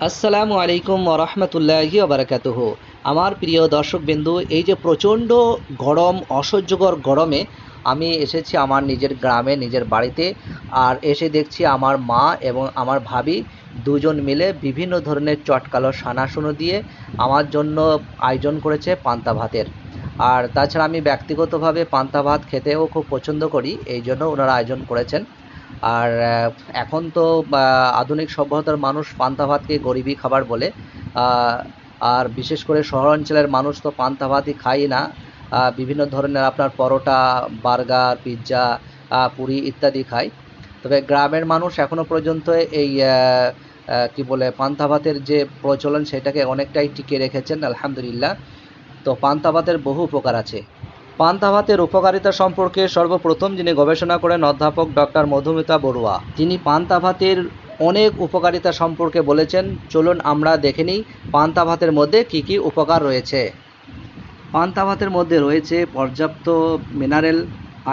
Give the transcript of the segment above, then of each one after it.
আসসালামু আলাইকুম ওরহমতুল্লাহি ওবরাকাতুহু। আমার প্রিয় দর্শকবিন্দু, এই যে প্রচণ্ড গরম, অসহ্যকর গরমে আমি এসেছি আমার নিজের গ্রামে, নিজের বাড়িতে। আর এসে দেখছি আমার মা এবং আমার ভাবি দুজন মিলে বিভিন্ন ধরনের চটকালো সানাশুনো দিয়ে আমার জন্য আয়োজন করেছে পান্তা ভাতের। আর তাছাড়া আমি ব্যক্তিগতভাবে পান্তা ভাত খেতেও খুব পছন্দ করি, এই জন্য ওনারা আয়োজন করেছেন। আর এখন তো আধুনিক সভ্যতার মানুষ পান্তা ভাতকে গরিবি খাবার বলে। আহ, আর বিশেষ করে শহরাঞ্চলের মানুষ তো পান্তা ভাতই খায় না। বিভিন্ন ধরনের আপনার পরোটা, বার্গার, পিৎজা, পুরি ইত্যাদি খায়। তবে গ্রামের মানুষ এখনো পর্যন্ত এই কি বলে পান্তা ভাতের যে প্রচলন সেটাকে অনেকটাই টিকিয়ে রেখেছেন, আলহামদুলিল্লাহ। তো পান্তা ভাতের বহু উপকার আছে। পান্তা ভাতের উপকারিতা সম্পর্কে সর্বপ্রথম যিনি গবেষণা করেন অধ্যাপক ডক্টর মধুমিতা বড়ুয়া। তিনি পান্তা ভাতের অনেক উপকারিতা সম্পর্কে বলেছেন। চলুন আমরা দেখে নিই পান্তা ভাতের মধ্যে কি কি উপকার রয়েছে। পান্তা ভাতের মধ্যে রয়েছে পর্যাপ্ত mineral,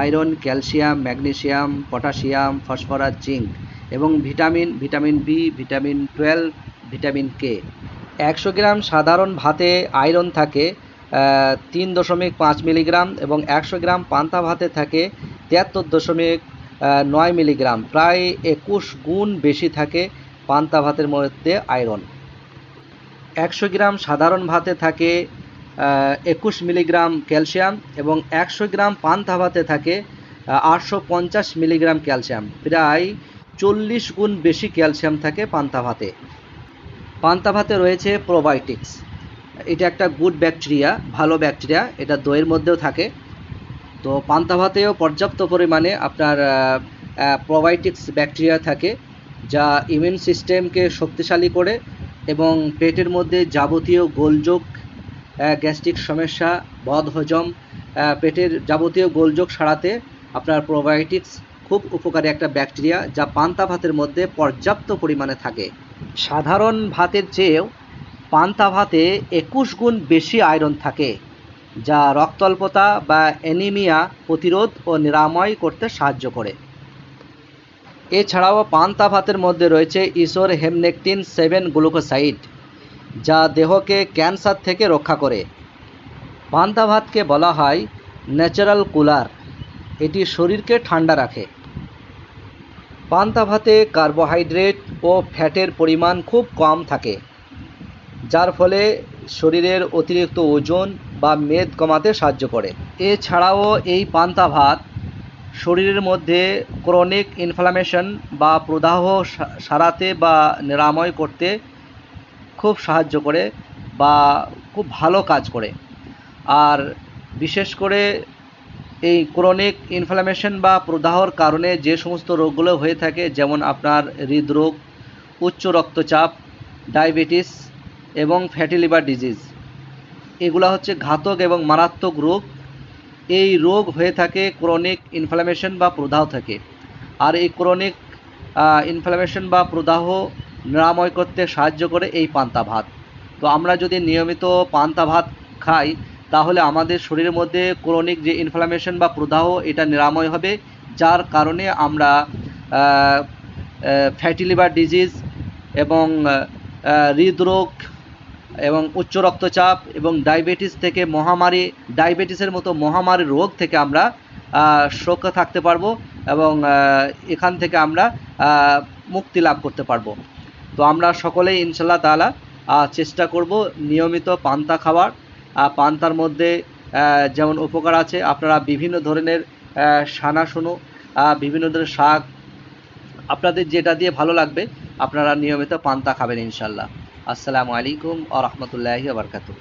iron, calcium, magnesium, potassium, phosphorus, zinc এবং vitamin B, vitamin 12, vitamin K. 100 gram সাধারণ ভাতে আয়রন থাকে 3.5 মিলিগ্রাম এবং 100 গ্রাম পান্তা ভাতে থাকে 73.9 মিলিগ্রাম। প্রায় 21 গুণ বেশি থাকে পান্তা ভাতের মধ্যে আয়রন। 100 গ্রাম সাধারণ ভাতে থাকে 21 মিলিগ্রাম ক্যালসিয়াম এবং 100 গ্রাম পান্তা ভাতে থাকে 850 মিলিগ্রাম ক্যালসিয়াম। প্রায় 40 গুণ বেশি ক্যালসিয়াম থাকে পান্তা ভাতে। পান্তা ভাতে রয়েছে প্রোবায়োটিক্স। এটা একটা গুড ব্যাকটেরিয়া, ভালো ব্যাকটেরিয়া, এটা দইয়ের মধ্যেও থাকে। তো পান্তা ভাতেও পর্যাপ্ত পরিমাণে আপনার প্রোবায়োটিক্স ব্যাকটেরিয়া থাকে, যা ইমিউন সিস্টেমকে শক্তিশালী করে এবং পেটের মধ্যে যাবতীয় গোলযোগ, গ্যাস্ট্রিক সমস্যা, বদহজম, পেটের যাবতীয় গোলযোগ সারাতে আপনার প্রোবায়োটিক্স খুব উপকারী একটা ব্যাকটেরিয়া, যা পান্তা ভাতের মধ্যে পর্যাপ্ত পরিমাণে থাকে। সাধারণ ভাতের চেয়েও পান্তা ভাতে 21 গুণ বেশি আয়রন থাকে, যা রক্তাল্পতা বা অ্যানিমিয়া প্রতিরোধ ও নিরাময় করতে সাহায্য করে। এছাড়াও পান্তা ভাতের মধ্যে রয়েছে ইসোরহেমনেকটিন 7 গ্লুকোসাইড, যা দেহকে ক্যান্সার থেকে রক্ষা করে। পান্তা ভাতকে বলা হয় ন্যাচারাল কুলার, এটি শরীরকে ঠান্ডা রাখে। পান্তা ভাতে কার্বোহাইড্রেট ও ফ্যাটের পরিমাণ খুব কম থাকে, যার ফলে শরীরের অতিরিক্ত ওজন বা মেদ কমাতে সাহায্য করে। এছাড়াও এই পান্তা ভাত শরীরের মধ্যে ক্রনিক ইনফ্লামেশন বা প্রদাহ সারাতে বা নিরাময় করতে খুব সাহায্য করে বা খুব ভালো কাজ করে। আর বিশেষ করে এই ক্রনিক ইনফ্লামেশন বা প্রদাহর কারণে যে সমস্ত রোগগুলো হয়ে থাকে, যেমন আপনার হৃদরোগ, উচ্চ রক্তচাপ, ডায়াবেটিস এবং ফ্যাটি লিভার ডিজিজ, এগুলো হচ্ছে ঘাতক এবং মারাত্মক রোগ। এই রোগ হয়ে থাকে ক্রনিক ইনফ্লামেশন বা প্রদাহ থেকে। আর এই ক্রনিক ইনফ্লামেশন বা প্রদাহ নিরাময় করতে সাহায্য করে এই পান্তা ভাত। তো আমরা যদি নিয়মিত পান্তা ভাত খাই, তাহলে আমাদের শরীরের মধ্যে ক্রনিক যে ইনফ্লামেশন বা প্রদাহ এটা নিরাময় হবে, যার কারণে আমরা ফ্যাটি লিভার ডিজিজ এবং হৃদরোগ এবং উচ্চ রক্তচাপ এবং ডায়াবেটিস থেকে ডায়াবেটিসের মতো মহামারী রোগ থেকে আমরা সুরক্ষা থাকতে পারবো এবং এখান থেকে আমরা মুক্তি লাভ করতে পারবো। তো আমরা সকলেই ইনশাল্লাহ তাআলা চেষ্টা করব নিয়মিত পান্তা খাবার। পান্তার মধ্যে যেমন উপকার আছে, আপনারা বিভিন্ন ধরনের সানাশুনো, বিভিন্ন ধরনের শাক, আপনাদের যেটা দিয়ে ভালো লাগবে আপনারা নিয়মিত পান্তা খাবেন ইনশাল্লাহ। আসসালামু আলাইকুম ওয়া রাহমাতুল্লাহি ওয়া বারাকাতুহু।